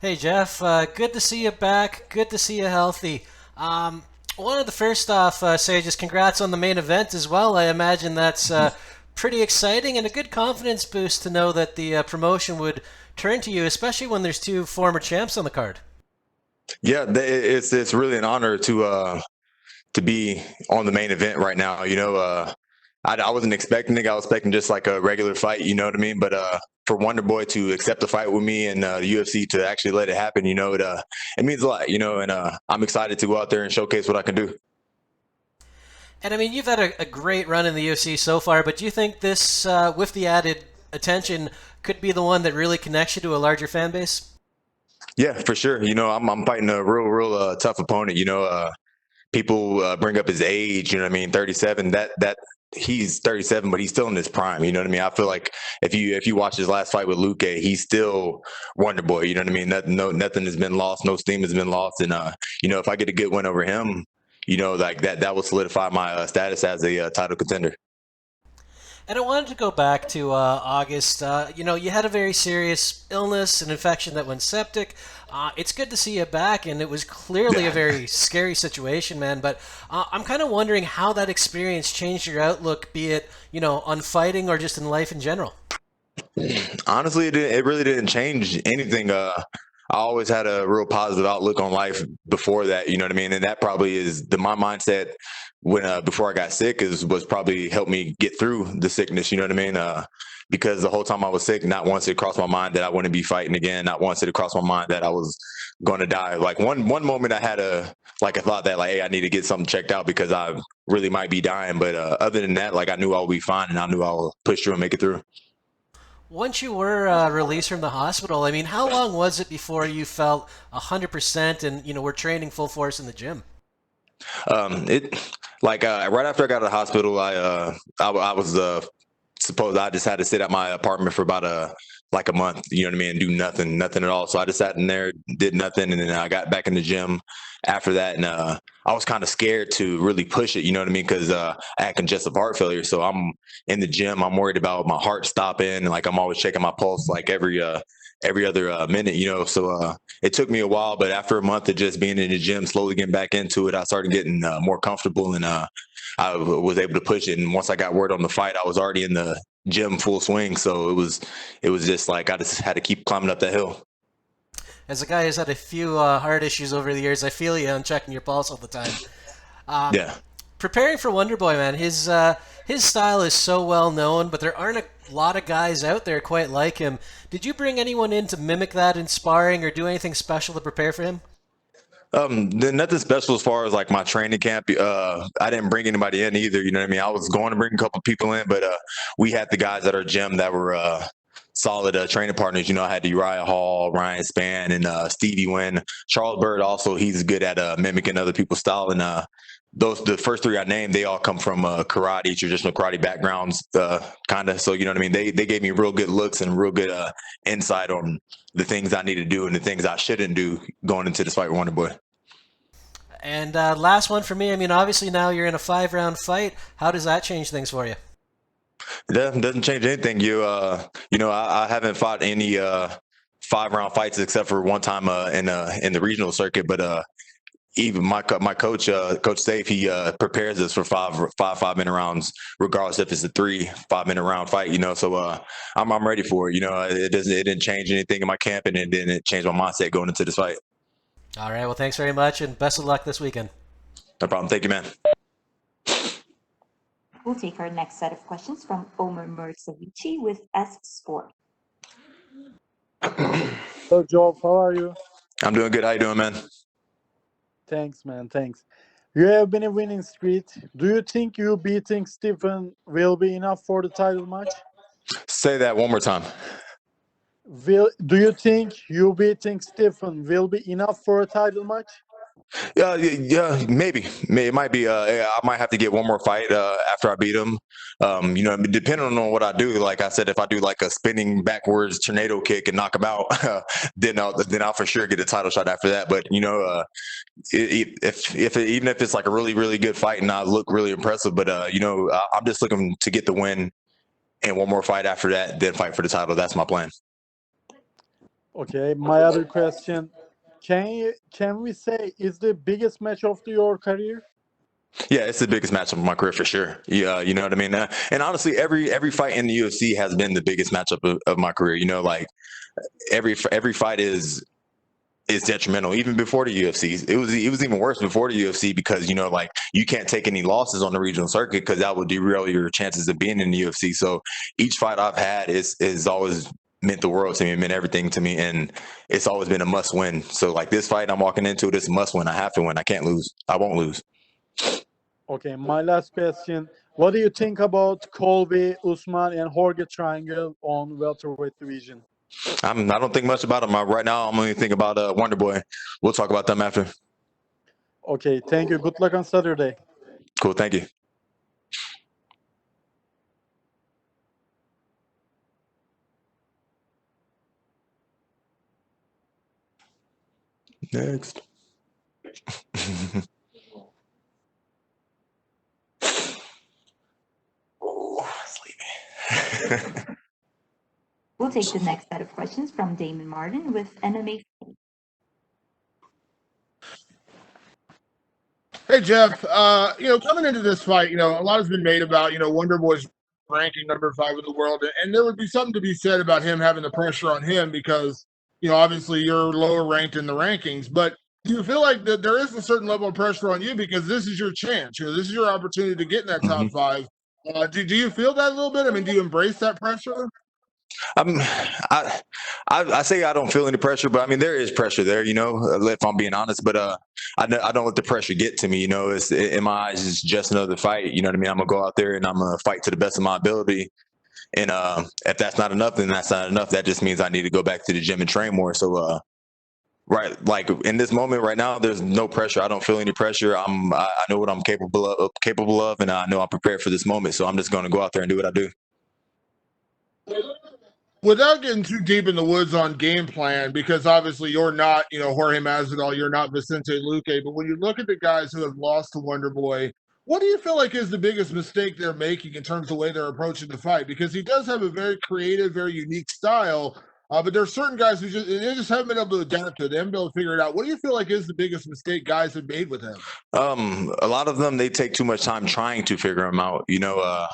Hey Jeff, good to see you back. Good to see you healthy. Wanted to first off say just congrats on the main event as well. I imagine that's pretty exciting and a good confidence boost to know that the promotion would turn to you, especially when there's two former champs on the card. Yeah, it's really an honor to be on the main event right now. I wasn't expecting it. I was expecting just like a regular fight. You know what I mean? But for Wonderboy to accept the fight with me and the UFC to actually let it happen, it means a lot. And I'm excited to go out there and showcase what I can do. And I mean, you've had a great run in the UFC so far, but do you think this, with the added attention, could be the one that really connects you to a larger fan base? Yeah, for sure. I'm fighting a real tough opponent. People bring up his age. You know what I mean? 37. That he's 37, but he's still in his prime. You know what I mean? I feel like if you watch his last fight with Luke, he's still Wonder Boy. You know what I mean? Nothing has been lost. No steam has been lost. And if I get a good win over him, like that will solidify my status as a title contender. And I wanted to go back to August. You had a very serious illness, an infection that went septic. It's good to see you back, and it was clearly a Yeah. very scary situation, man. But I'm kind of wondering how that experience changed your outlook, be it, on fighting or just in life in general. Honestly, it really didn't change anything. I always had a real positive outlook on life before that. You know what I mean? And that probably is my mindset when before I got sick is was probably helped me get through the sickness. You know what I mean? Because the whole time I was sick, not once it crossed my mind that I wouldn't be fighting again. Not once it crossed my mind that I was going to die. Like one moment I had a thought that like, hey, I need to get something checked out because I really might be dying. But other than that, like I knew I would be fine and I knew I would push through and make it through. Once you were released from the hospital, I mean, how long was it before you felt 100% and, were training full force in the gym? It like right after I got out of the hospital, I was suppose I just had to sit at my apartment for about a month, you know what I mean, and do nothing at all. So I just sat in there, did nothing, and then I got back in the gym after that, and I was kind of scared to really push it, you know what I mean, because I had congestive heart failure. So I'm in the gym, I'm worried about my heart stopping, and like I'm always checking my pulse like every other minute, So it took me a while, but after a month of just being in the gym, slowly getting back into it, I started getting more comfortable and I was able to push it. And once I got word on the fight, I was already in the gym full swing. So it was just like I just had to keep climbing up that hill. As a guy who's had a few heart issues over the years, I feel you on checking your pulse all the time. Um, Yeah. Preparing for Wonderboy, man, his style is so well known, but there aren't a lot of guys out there quite like him. Did you bring anyone in to mimic that in sparring or do anything special to prepare for him? Then nothing special as far as like my training camp. I didn't bring anybody in either. You know what I mean? I was going to bring a couple people in, but we had the guys at our gym that were solid training partners. I had Uriah Hall, Ryan Spann, and Stevie Wynn. Charles Bird also, he's good at mimicking other people's style. And the first three I named, they all come from karate, traditional karate backgrounds, kind of. So you know what I mean? They gave me real good looks and real good insight on the things I need to do and the things I shouldn't do going into this fight with Wonder Boy. And last one for me. I mean, obviously now you're in a 5 round fight. How does that change things for you? That doesn't change anything. I haven't fought any 5 round fights except for one time in the regional circuit. But even my coach, Coach Safe, he prepares us for five minute rounds, regardless if it's a 3 5 minute round fight. So I'm ready for it. It didn't change anything in my camp, and it didn't change my mindset going into this fight. All right. Well, thanks very much, and best of luck this weekend. No problem. Thank you, man. We'll take our next set of questions from Omer Murtzavici with S Sport. Hello, Geoff. How are you? I'm doing good. How you doing, man? Thanks, man. Thanks. You have been a winning streak. Do you think you beating Stephen will be enough for the title match? Say that one more time. Do you think you beating Stephen will be enough for a title match? Yeah, maybe. It might be. I might have to get one more fight after I beat him. Depending on what I do. Like I said, if I do like a spinning backwards tornado kick and knock him out, then I'll for sure get a title shot after that. But even if it's like a really really good fight and I look really impressive, but I'm just looking to get the win and one more fight after that, then fight for the title. That's my plan. Okay, my other question. Can we say is the biggest match of your career? Yeah, it's the biggest matchup of my career for sure. Yeah, you know what I mean. And honestly, every fight in the UFC has been the biggest matchup of my career. You know, like every fight is detrimental. Even before the UFC, it was even worse before the UFC because you know, like you can't take any losses on the regional circuit because that would derail your chances of being in the UFC. So each fight I've had is always meant the world to me, it meant everything to me, and it's always been a must win. So like this fight I'm walking into, this must win. I have to win. I can't lose. I won't lose. Okay, my last question. What do you think about Colby, Usman, and Jorge Triangle on welterweight division? I don't think much about them right now. I'm only thinking about Wonderboy. We'll talk about them after. Okay, thank you. Good luck on Saturday. Cool. Thank you. Next. Oh, sleepy. We'll take the next set of questions from Damon Martin with MMA. Hey Geoff, coming into this fight, a lot has been made about, Wonderboy's ranking number 5 in the world, and there would be something to be said about him having the pressure on him because, obviously you're lower ranked in the rankings. But do you feel like that there is a certain level of pressure on you because this is your chance? This is your opportunity to get in that top Mhm. 5. Do you feel that a little bit? I mean, do you embrace that pressure? I say I don't feel any pressure, but I mean there is pressure there, you know, if I'm being honest. But I don't let the pressure get to me. You know, it's in my eyes, it's just another fight. You know what I mean? I'm gonna go out there and I'm gonna fight to the best of my ability. And if that's not enough, then that's not enough. That just means I need to go back to the gym and train more. So right, like in this moment right now, there's no pressure. I don't feel any pressure. I know what I'm capable of, and I know I'm prepared for this moment. So I'm just gonna go out there and do what I do. Without getting too deep in the woods on game plan, because obviously you're not, Jorge Masvidal, you're not Vicente Luque, but when you look at the guys who have lost to Wonderboy, what do you feel like is the biggest mistake they're making in terms of the way they're approaching the fight? Because he does have a very creative, very unique style, but there are certain guys who just haven't been able to adapt to it. They haven't been able to figure it out. What do you feel like is the biggest mistake guys have made with him? A lot of them, they take too much time trying to figure them out. You know,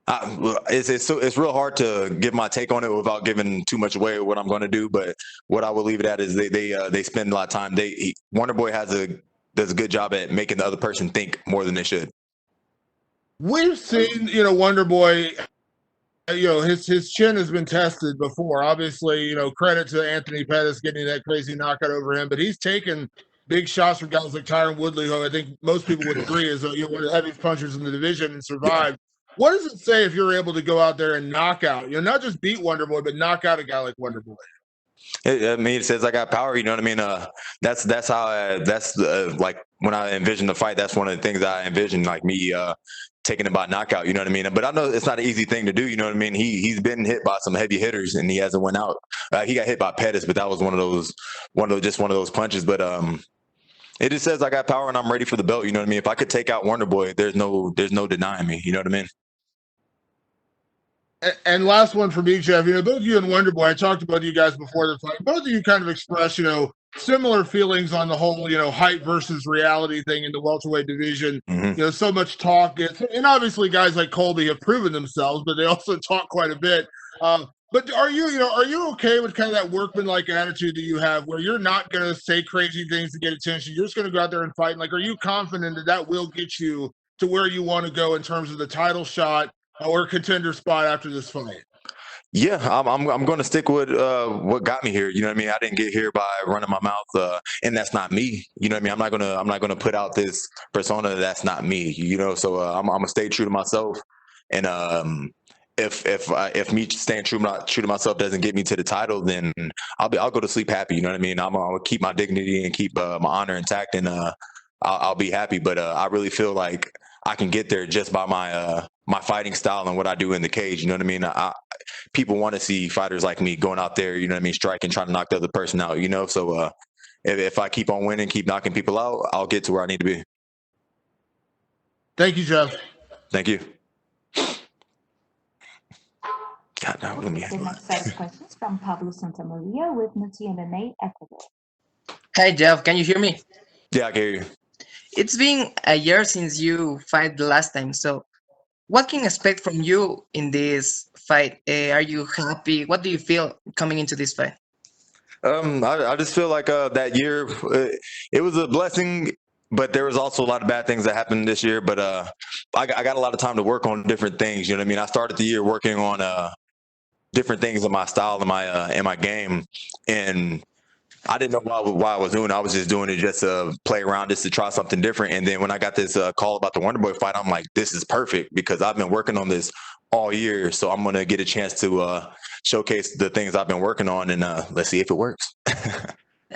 it's real hard to give my take on it without giving too much away of what I'm going to do. But what I will leave it at is they spend a lot of time. Wonderboy does a good job at making the other person think more than they should. We've seen, Wonderboy, his chin has been tested before. Obviously, credit to Anthony Pettis getting that crazy knockout over him, but he's taken big shots from guys like Tyron Woodley, who I think most people would agree is one of the heaviest punchers in the division and survived. What does it say if you're able to go out there and knock out, not just beat Wonderboy, but knock out a guy like Wonderboy? I mean, it says I got power. You know what I mean? That's how like when I envision the fight. That's one of the things I envision, like me taking it by knockout. You know what I mean? But I know it's not an easy thing to do. You know what I mean? He's been hit by some heavy hitters and he hasn't went out. He got hit by Pettis, but that was one of those punches. But it just says I got power and I'm ready for the belt. You know what I mean? If I could take out Wonderboy, there's no denying me. You know what I mean? And last one for me, Geoff, both you and Wonderboy, I talked about you guys before the fight. Both of you kind of expressed, similar feelings on the whole, height versus reality thing in the welterweight division. Mm-hmm. So much talk. And obviously guys like Colby have proven themselves, but they also talk quite a bit. But are you okay with kind of that workman-like attitude that you have where you're not going to say crazy things to get attention? You're just going to go out there and fight. And like, are you confident that will get you to where you want to go in terms of the title shot or contender spot after this fight? Yeah, I'm going to stick with what got me here. You know what I mean? I didn't get here by running my mouth, and that's not me. You know what I mean? I'm not gonna put out this persona that's not me. You know, so I'm gonna stay true to myself. And if me staying true to myself doesn't get me to the title, then I'll go to sleep happy. You know what I mean? I'm gonna keep my dignity and keep my honor intact, and I'll be happy. But I really feel like I can get there just by my fighting style and what I do in the cage. You know what I mean? People want to see fighters like me going out there, you know what I mean, striking, trying to knock the other person out, you know? So if I keep on winning, keep knocking people out, I'll get to where I need to be. Thank you, Geoff. Thank you. God, no, let me The next set of questions from Pablo Santamaria with Multi MMA Ecuador. Hi, Jeff. Can you hear me? Yeah, I can hear you. It's been a year since you fight the last time. So, what can you expect from you in this fight? Are you happy? What do you feel coming into this fight? I just feel like that year it was a blessing, but there was also a lot of bad things that happened this year. But I got a lot of time to work on different things. You know what I mean? I started the year working on different things in my style and my game, and I didn't know why I was doing it. I was just doing it just to play around, just to try something different. And then when I got this call about the Wonderboy fight, I'm like, this is perfect because I've been working on this all year. So I'm going to get a chance to showcase the things I've been working on, and let's see if it works.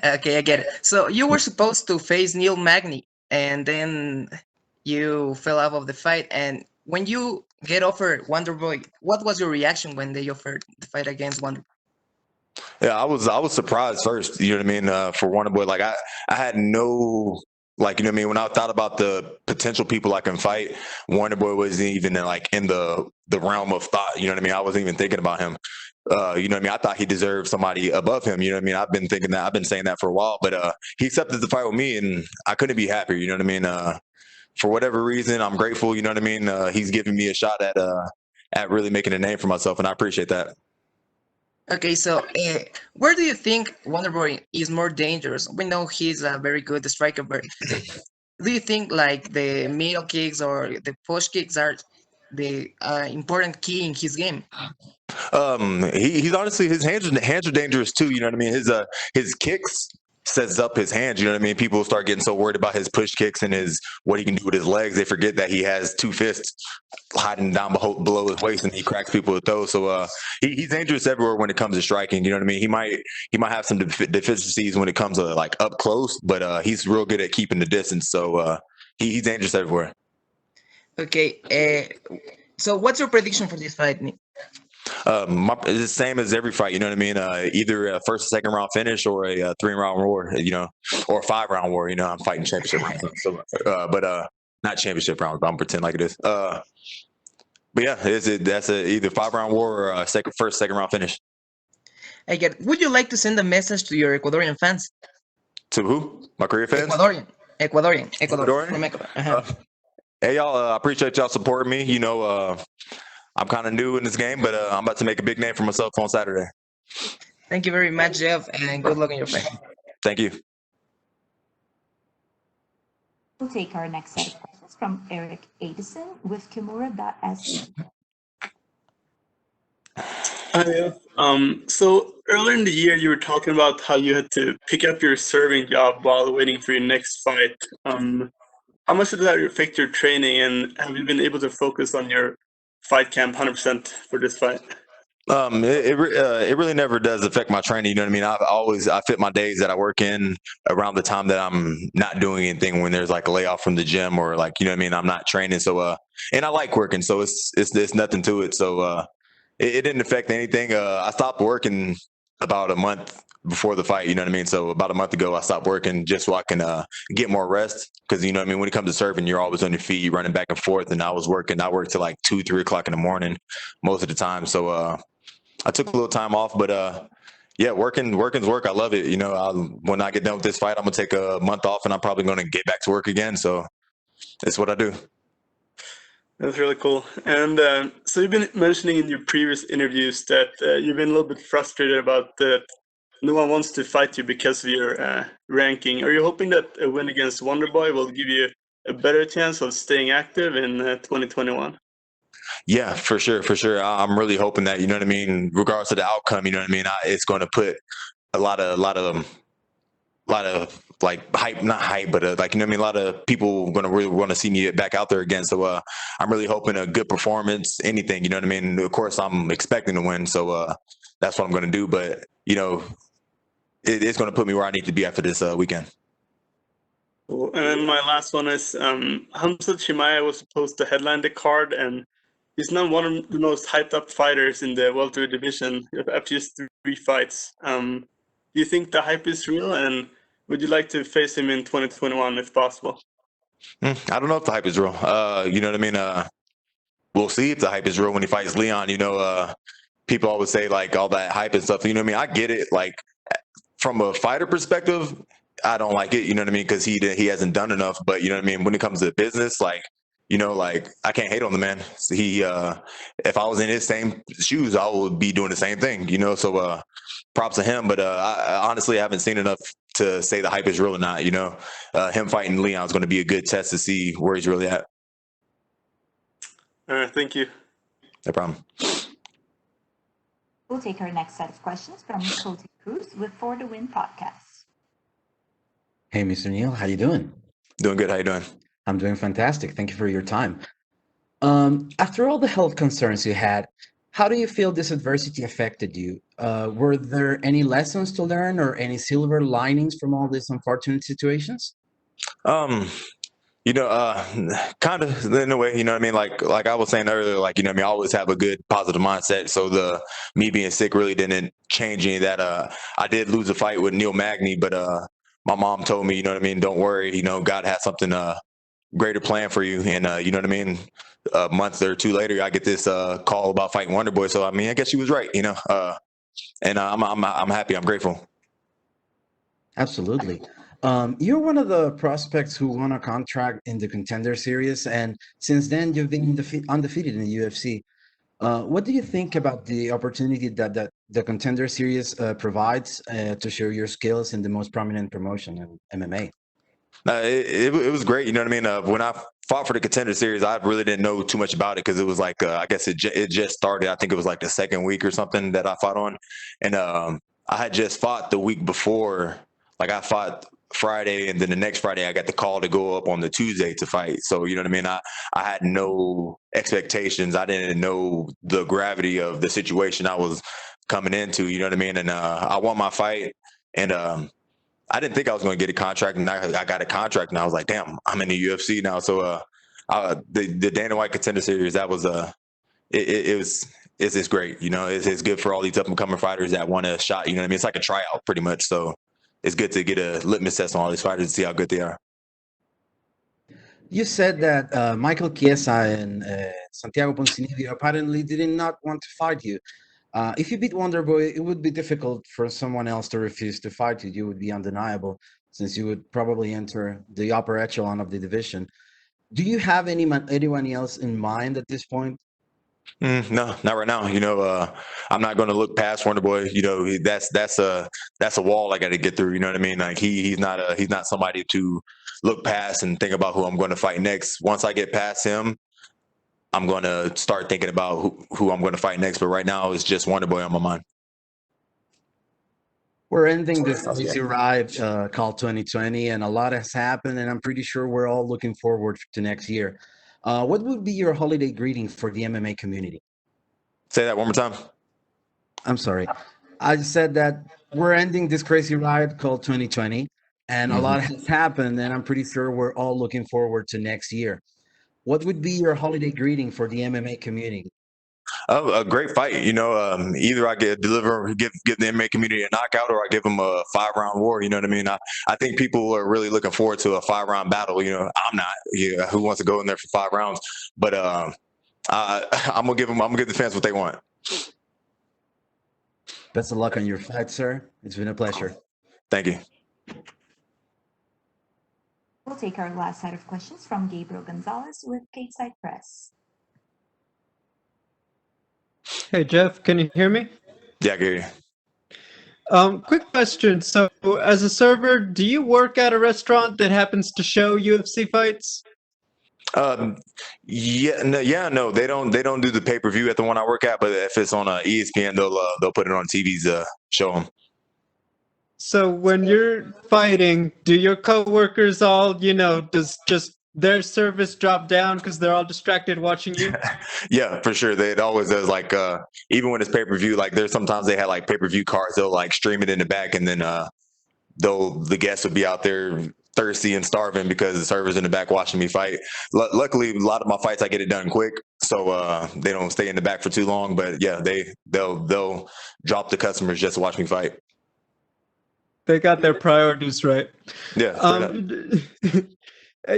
Okay, I get it. So, you were supposed to face Neil Magny, and then you fell out of the fight. And when you get offered Wonderboy, what was your reaction when they offered the fight against Wonderboy? Yeah, I was surprised first. You know what I mean? For Wonderboy, like I had no, like, you know what I mean. When I thought about the potential people I can fight, Wonderboy wasn't even like in the realm of thought. You know what I mean? I wasn't even thinking about him. You know what I mean? I thought he deserved somebody above him. You know what I mean? I've been thinking that. I've been saying that for a while. But he accepted the fight with me, and I couldn't be happier. You know what I mean? For whatever reason, I'm grateful. You know what I mean? He's giving me a shot at really making a name for myself, and I appreciate that. Okay, so where do you think Wonderboy is more dangerous? We know he's a very good striker, but do you think like the middle kicks or the push kicks are the important key in his game? He's honestly, his hands are dangerous too. You know what I mean? His kicks sets up his hands. You know what I mean? People start getting so worried about his push kicks and his what he can do with his legs. They forget that he has two fists hiding down below his waist, and he cracks people with those. So he's dangerous everywhere when it comes to striking. You know what I mean? He might have some deficiencies when it comes to like up close, but he's real good at keeping the distance. So he's dangerous everywhere. Okay, so what's your prediction for this fight, Nick? It's the same as every fight. You know what I mean? Either a first or second round finish or a 3-round war. You know, or a 5-round war. You know, I'm fighting championship rounds. So, but not championship rounds. But I'm pretending like it is. But yeah, that's a either 5-round war or a first, second round finish. I get. Would you like to send a message to your Ecuadorian fans? To who? My Korea fans? Ecuador Ecuadorian? from Ecuador. Hey y'all, I appreciate y'all supporting me. You know, I'm kind of new in this game, but I'm about to make a big name for myself on Saturday. Thank you very much, Jeff, and good luck in your fight. Thank you. We'll take our next set of questions from Eric Addison with Kimura.se. Hi. So earlier in the year, you were talking about how you had to pick up your serving job while waiting for your next fight. How much did that affect your training, and have you been able to focus on your fight camp 100% for this fight? It really never does affect my training. You know what I mean? I fit my days that I work in around the time that I'm not doing anything when there's like a layoff from the gym or like, you know what I mean? I'm not training. So, and I like working. So it's nothing to it. So, it didn't affect anything. I stopped working about a month before the fight. You know what I mean? So about a month ago, I stopped working just so I can get more rest. Because you know what I mean? When it comes to serving, you're always on your feet, running back and forth. And I worked till like 2, 3 o'clock in the morning most of the time. So I took a little time off, but yeah, working's work. I love it. You know, when I get done with this fight, I'm gonna take a month off, and I'm probably gonna get back to work again. So that's what I do. That's really cool. And so you've been mentioning in your previous interviews that you've been a little bit frustrated about that no one wants to fight you because of your ranking. Are you hoping that a win against Wonderboy will give you a better chance of staying active in 2021? Yeah, for sure, for sure. I'm really hoping that, you know what I mean, regardless of the outcome, you know what I mean, it's going to put a lot of like hype, not hype, but like, you know what I mean, a lot of people going to really want to see me back out there again. So I'm really hoping a good performance, anything, you know what I mean. Of course, I'm expecting to win, so that's what I'm going to do. But you know, it's going to put me where I need to be after this weekend. Cool. And then my last one is Hamza Chimaev was supposed to headline the card, and he's now one of the most hyped up fighters in the welterweight division after just 3 fights. Do you think the hype is real, and would you like to face him in 2021 if possible? I don't know if the hype is real. You know what I mean? We'll see if the hype is real when he fights Leon. You know, people always say like all that hype and stuff. You know what I mean? I get it. Like from a fighter perspective, I don't like it. You know what I mean? Because he hasn't done enough. But you know what I mean? When it comes to business, like like I can't hate on the man. He if I was in his same shoes, I would be doing the same thing. So props to him. But I honestly haven't seen enough to say the hype is real or not. Him fighting Leon is going to be a good test to see where he's really at. Thank you. No problem. We'll take our next set of questions from Cody Cruz with For the Win podcast. Hey, Mr. Neal, how you doing? Doing good. How you doing? I'm doing fantastic. Thank you for your time. After all the health concerns you had, how do you feel this adversity affected you? Were there any lessons to learn or any silver linings from all these unfortunate situations? Kind of in a way, you know what I mean? Like I was saying earlier, like, I always have a good positive mindset. So me being sick really didn't change any of that. I did lose a fight with Neil Magny, but my mom told me, you know what I mean? Don't worry, God has something greater plan for you. And you know what I mean? A month or two later, I get this call about fighting Wonderboy. So I guess she was right, and I'm happy. I'm grateful. Absolutely. You're one of the prospects who won a contract in the Contender Series, and since then you've been undefeated in the UFC. What do you think about the opportunity that the Contender Series provides to show your skills in the most prominent promotion in MMA? It was great. You know what I mean? When I fought for the Contender Series, I really didn't know too much about it because it was like I guess it just started. I think it was like the second week or something that I fought on, and I had just fought the week before. Like I fought Friday, and then the next Friday I got the call to go up on the Tuesday to fight. So you know what I mean? I had no expectations. I didn't know the gravity of the situation I was coming into. You know what I mean? And I won my fight, and I didn't think I was going to get a contract, and I got a contract, and I was like, damn, I'm in the UFC now. So the Dana White Contender Series, that was it's great. It's good for all these up and coming fighters that want a shot. You know what I mean? It's like a tryout pretty much. So it's good to get a litmus test on all these fighters to see how good they are. You said that Michael Chiesa and Santiago Ponzinibbio apparently did not want to fight you. If you beat Wonderboy, it would be difficult for someone else to refuse to fight you. You would be undeniable, since you would probably enter the upper echelon of the division. Do you have anyone else in mind at this point? No, not right now. I'm not going to look past Wonderboy. That's a wall I got to get through. You know what I mean? Like he's not somebody to look past and think about who I'm going to fight next. Once I get past him, I'm going to start thinking about who I'm going to fight next. But right now, it's just Wonderboy on my mind. We're ending this crazy ride called 2020, and a lot has happened, and I'm pretty sure we're all looking forward to next year. What would be your holiday greeting for the MMA community? Say that one more time. I'm sorry. I said that we're ending this crazy ride called 2020, and a lot has happened, and I'm pretty sure we're all looking forward to next year. What would be your holiday greeting for the MMA community? A great fight. Either I give the MMA community a knockout, or I give them a 5-round war. You know what I mean? I think people are really looking forward to a 5-round battle. I'm not. Yeah, who wants to go in there for 5 rounds? But I'm gonna give the fans what they want. Best of luck on your fight, sir. It's been a pleasure. Thank you. We'll take our last set of questions from Gabriel Gonzalez with Stateside Press. Hey, Geoff, can you hear me? Yeah, I hear you. Quick question. So, as a server, do you work at a restaurant that happens to show UFC fights? No, they don't do the pay-per-view at the one I work at, but if it's on ESPN, they'll put it on TVs to show them. So when you're fighting, do your coworkers all, does just their service drop down because they're all distracted watching you? Yeah, for sure. It always does. Like even when it's pay-per-view, like there's sometimes they have like pay-per-view cards. They'll like stream it in the back, and then the guests will be out there thirsty and starving because the server's in the back watching me fight. Luckily, a lot of my fights I get it done quick, so they don't stay in the back for too long. But yeah, they'll drop the customers just to watch me fight. They got their priorities right. Yeah.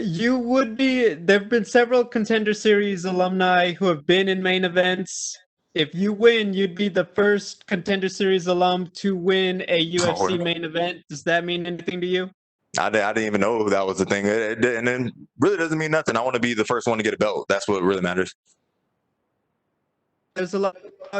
You would be. There have been several Contender Series alumni who have been in main events If you win, you'd be the first Contender Series alum to win a UFC really? main event. Does that mean anything to you? I didn't even know that was the thing. And then really doesn't mean nothing. I want to be the first one to get a belt. That's what really matters. There's a lot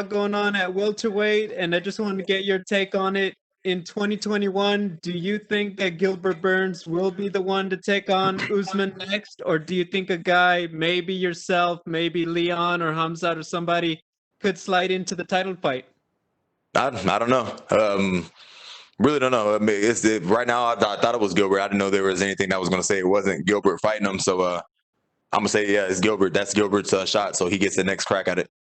going on at welterweight, and I just wanted to get your take on it. In 2021, do you think that Gilbert Burns will be the one to take on Usman next, or do you think a guy, maybe yourself, maybe Leon or Hamzat or somebody, could slide into the title fight? I don't know. Really don't know. I mean, right now. I thought it was Gilbert. I didn't know there was anything that was going to say it wasn't Gilbert fighting him. So I'm gonna say, yeah, it's Gilbert. That's Gilbert's shot. So he gets the next crack at it.